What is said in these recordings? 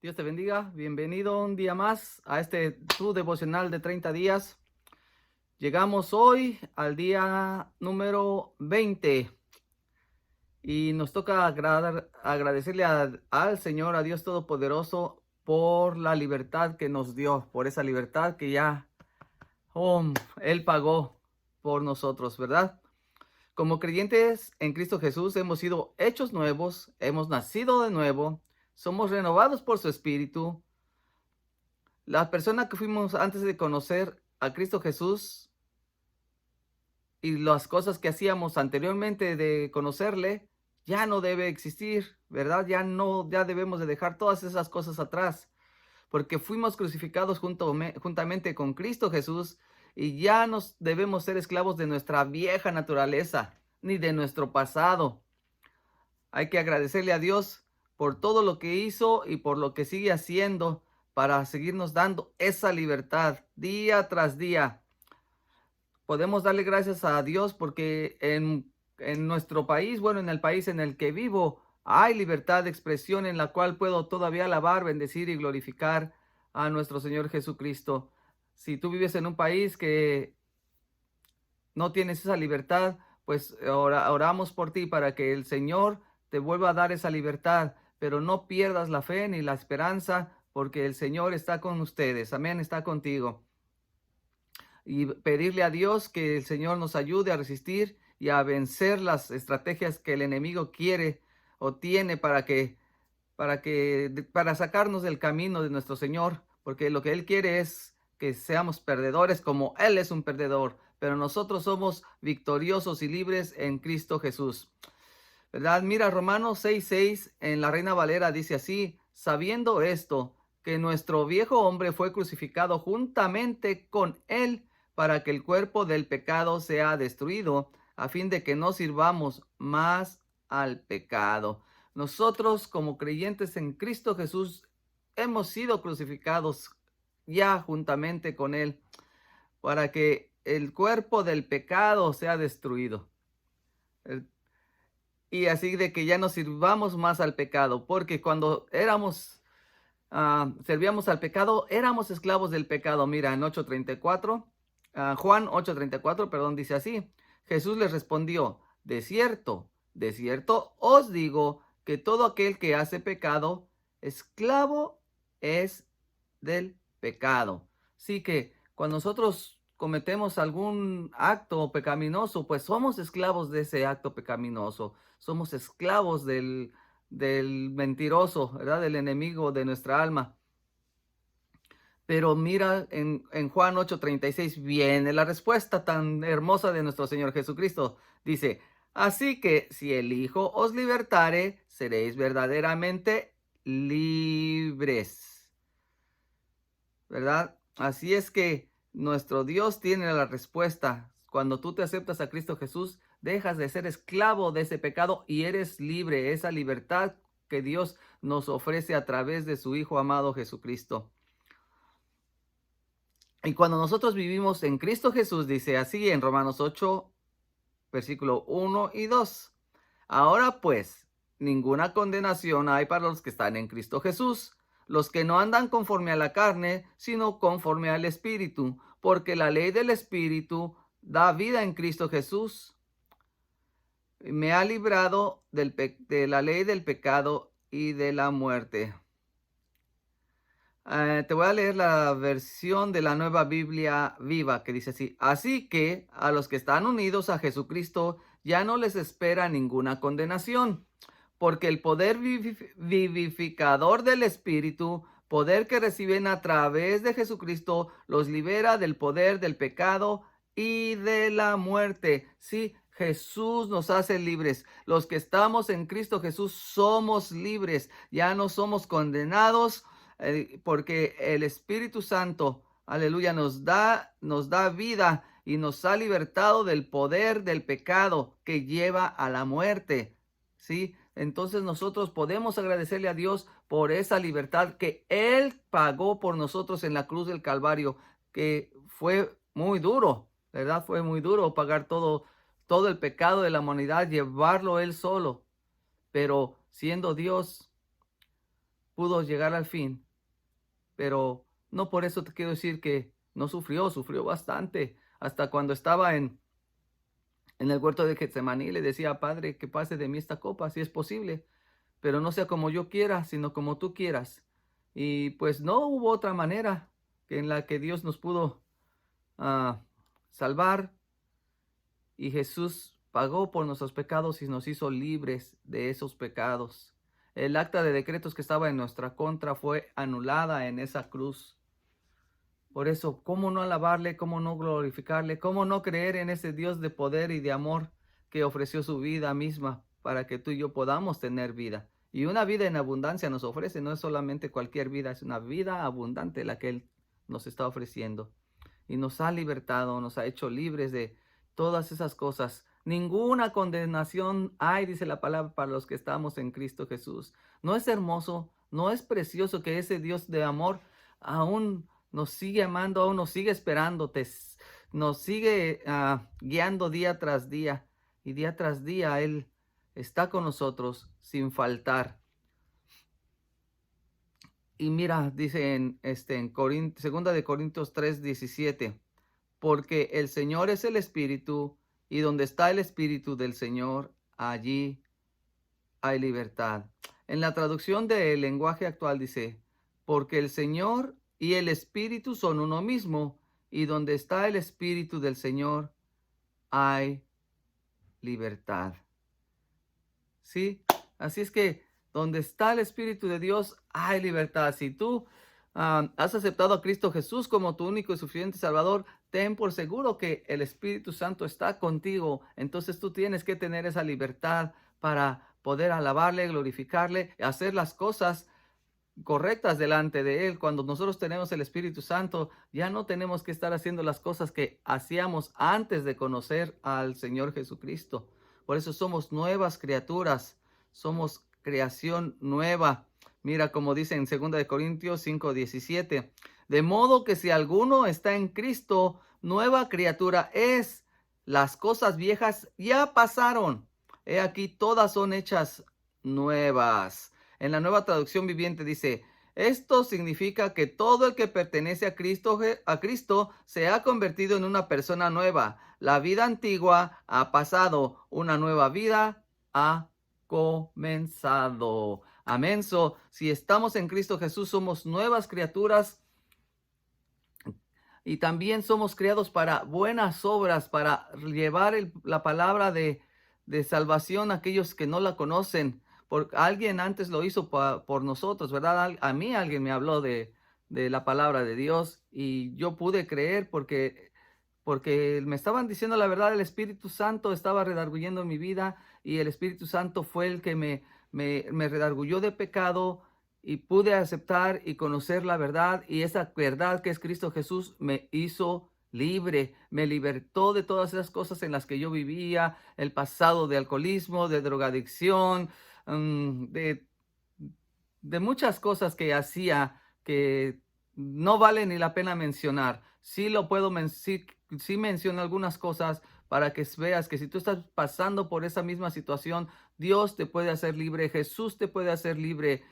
Dios te bendiga. Bienvenido un día más a tu devocional de 30 días. Llegamos hoy al día número 20 y nos toca agradecerle al Señor, a Dios Todopoderoso, por la libertad que nos dio, por esa libertad que ya Él pagó por nosotros, ¿verdad? Como creyentes en Cristo Jesús hemos sido hechos nuevos, hemos nacido de nuevo, somos renovados por su Espíritu. La persona que fuimos antes de conocer a Cristo Jesús y las cosas que hacíamos anteriormente de conocerle, ya no debe existir, ¿verdad? Ya debemos de dejar todas esas cosas atrás, porque fuimos crucificados juntamente con Cristo Jesús y ya nos debemos ser esclavos de nuestra vieja naturaleza, ni de nuestro pasado. Hay que agradecerle a Dios por todo lo que hizo y por lo que sigue haciendo para seguirnos dando esa libertad día tras día. Podemos darle gracias a Dios porque en nuestro país, bueno, en el país en el que vivo, hay libertad de expresión en la cual puedo todavía alabar, bendecir y glorificar a nuestro Señor Jesucristo. Si tú vives en un país que no tienes esa libertad, pues oramos por ti para que el Señor te vuelva a dar esa libertad, pero no pierdas la fe ni la esperanza, porque el Señor está con ustedes. Amén, está contigo. Y pedirle a Dios que el Señor nos ayude a resistir y a vencer las estrategias que el enemigo quiere o tiene para sacarnos del camino de nuestro Señor, porque lo que Él quiere es que seamos perdedores como Él es un perdedor, pero nosotros somos victoriosos y libres en Cristo Jesús. ¿Verdad? Mira, Romanos 6:6 en la Reina Valera dice así: sabiendo esto, que nuestro viejo hombre fue crucificado juntamente con Él para que el cuerpo del pecado sea destruido, a fin de que no sirvamos más al pecado. Nosotros, como creyentes en Cristo Jesús, hemos sido crucificados ya juntamente con Él para que el cuerpo del pecado sea destruido. Y así de que ya no sirvamos más al pecado, porque cuando servíamos al pecado, éramos esclavos del pecado. Mira, en 8:34, Juan 8:34, perdón, dice así: Jesús les respondió: de cierto os digo que todo aquel que hace pecado, esclavo es del pecado. Así que cuando nosotros cometemos algún acto pecaminoso, pues somos esclavos de ese acto pecaminoso. Somos esclavos del mentiroso, ¿verdad? Del enemigo de nuestra alma. Pero mira, en Juan 8:36 viene la respuesta tan hermosa de nuestro Señor Jesucristo. Dice: así que si el Hijo os libertare, seréis verdaderamente libres. ¿Verdad? Así es que nuestro Dios tiene la respuesta. Cuando tú te aceptas a Cristo Jesús, dejas de ser esclavo de ese pecado y eres libre, esa libertad que Dios nos ofrece a través de su Hijo amado Jesucristo. Y cuando nosotros vivimos en Cristo Jesús, dice así en Romanos 8, versículo 1 y 2. Ahora pues, ninguna condenación hay para los que están en Cristo Jesús, los que no andan conforme a la carne, sino conforme al Espíritu, porque la ley del Espíritu da vida en Cristo Jesús. Me ha librado de la ley del pecado y de la muerte. Te voy a leer la versión de la Nueva Biblia Viva, que dice así: así que a los que están unidos a Jesucristo ya no les espera ninguna condenación, porque el poder vivificador del Espíritu, poder que reciben a través de Jesucristo, los libera del poder del pecado y de la muerte. Sí, Jesús nos hace libres. Los que estamos en Cristo Jesús somos libres, ya no somos condenados, porque el Espíritu Santo, aleluya, nos da vida y nos ha libertado del poder del pecado que lleva a la muerte. ¿Sí? Entonces nosotros podemos agradecerle a Dios por esa libertad que Él pagó por nosotros en la cruz del Calvario, que fue muy duro, ¿verdad? Fue muy duro pagar todo el pecado de la humanidad, llevarlo Él solo. Pero siendo Dios, pudo llegar al fin, pero no por eso te quiero decir que no sufrió, sufrió bastante. Hasta cuando estaba en el huerto de Getsemaní le decía, Padre, que pase de mí esta copa, si es posible, pero no sea como yo quiera, sino como tú quieras. Y pues no hubo otra manera que en la que Dios nos pudo salvar, y Jesús pagó por nuestros pecados y nos hizo libres de esos pecados. El acta de decretos que estaba en nuestra contra fue anulada en esa cruz. Por eso, ¿cómo no alabarle? ¿Cómo no glorificarle? ¿Cómo no creer en ese Dios de poder y de amor que ofreció su vida misma para que tú y yo podamos tener vida? Y una vida en abundancia nos ofrece, no es solamente cualquier vida, es una vida abundante la que Él nos está ofreciendo. Y nos ha libertado, nos ha hecho libres de todas esas cosas. Ninguna condenación hay, dice la palabra, para los que estamos en Cristo Jesús. ¿No es hermoso? ¿No es precioso que ese Dios de amor aún nos sigue amando, aún nos sigue esperando, nos sigue guiando día tras día, y día tras día Él está con nosotros sin faltar? Y mira, dice en segunda de Corintios 3:17, porque el Señor es el Espíritu, y donde está el Espíritu del Señor, allí hay libertad. En la traducción del lenguaje actual dice, porque el Señor y el Espíritu son uno mismo, y donde está el Espíritu del Señor, hay libertad. ¿Sí? Así es que donde está el Espíritu de Dios, hay libertad. Si tú has aceptado a Cristo Jesús como tu único y suficiente Salvador, ten por seguro que el Espíritu Santo está contigo. Entonces tú tienes que tener esa libertad para poder alabarle, glorificarle, hacer las cosas correctas delante de Él. Cuando nosotros tenemos el Espíritu Santo, ya no tenemos que estar haciendo las cosas que hacíamos antes de conocer al Señor Jesucristo. Por eso somos nuevas criaturas, somos creación nueva. Mira como dice en 2 de Corintios 5:17, de modo que si alguno está en Cristo, nueva criatura es. Las cosas viejas ya pasaron. He aquí, todas son hechas nuevas. En la Nueva Traducción Viviente dice, esto significa que todo el que pertenece a Cristo se ha convertido en una persona nueva. La vida antigua ha pasado, una nueva vida ha comenzado. Amén. Si estamos en Cristo Jesús, somos nuevas criaturas, y también somos creados para buenas obras, para llevar la palabra de salvación a aquellos que no la conocen. Porque alguien antes lo hizo por nosotros, ¿verdad? A mí alguien me habló de la palabra de Dios, y yo pude creer porque me estaban diciendo la verdad. El Espíritu Santo estaba redarguyendo mi vida, y el Espíritu Santo fue el que me redarguyó de pecado, y pude aceptar y conocer la verdad, y esa verdad que es Cristo Jesús me hizo libre, me libertó de todas esas cosas en las que yo vivía, el pasado de alcoholismo, de drogadicción, de muchas cosas que hacía que no vale ni la pena mencionar. Sí lo puedo sí menciono algunas cosas para que veas que si tú estás pasando por esa misma situación, Dios te puede hacer libre, Jesús te puede hacer libre,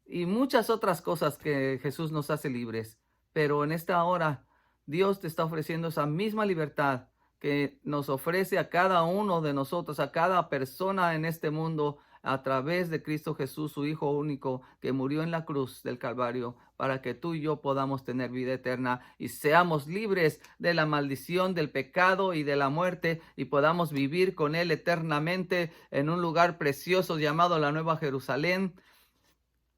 y muchas otras cosas que Jesús nos hace libres. Pero en esta hora, Dios te está ofreciendo esa misma libertad que nos ofrece a cada uno de nosotros, a cada persona en este mundo, a través de Cristo Jesús, su Hijo único, que murió en la cruz del Calvario, para que tú y yo podamos tener vida eterna y seamos libres de la maldición del pecado y de la muerte, y podamos vivir con Él eternamente en un lugar precioso llamado la Nueva Jerusalén.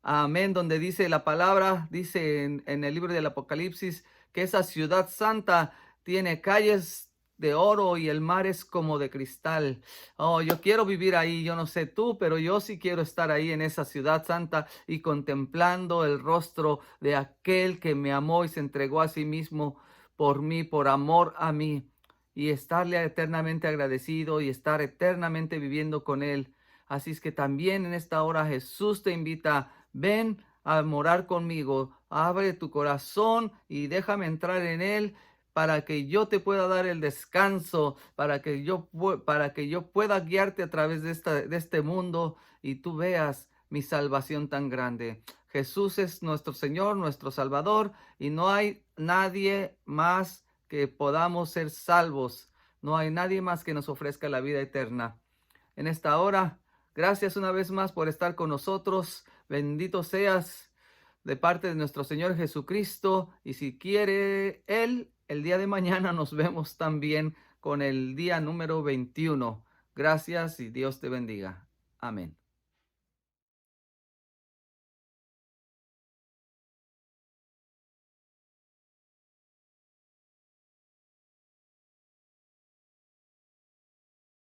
Amén, donde dice la palabra, dice en el libro del Apocalipsis, que esa ciudad santa tiene calles de oro y el mar es como de cristal. Oh, yo quiero vivir ahí. Yo no sé tú, pero yo sí quiero estar ahí en esa ciudad santa y contemplando el rostro de aquel que me amó y se entregó a sí mismo por mí, por amor a mí, y estarle eternamente agradecido y estar eternamente viviendo con Él. Así es que también en esta hora Jesús te invita: ven a morar conmigo, abre tu corazón y déjame entrar en Él, para que yo te pueda dar el descanso, para que yo pueda guiarte a través de este mundo, y tú veas mi salvación tan grande. Jesús es nuestro Señor, nuestro Salvador, y no hay nadie más que podamos ser salvos. No hay nadie más que nos ofrezca la vida eterna. En esta hora, gracias una vez más por estar con nosotros. Bendito seas de parte de nuestro Señor Jesucristo. Y si quiere Él, el día de mañana nos vemos también con el día número 21. Gracias y Dios te bendiga. Amén.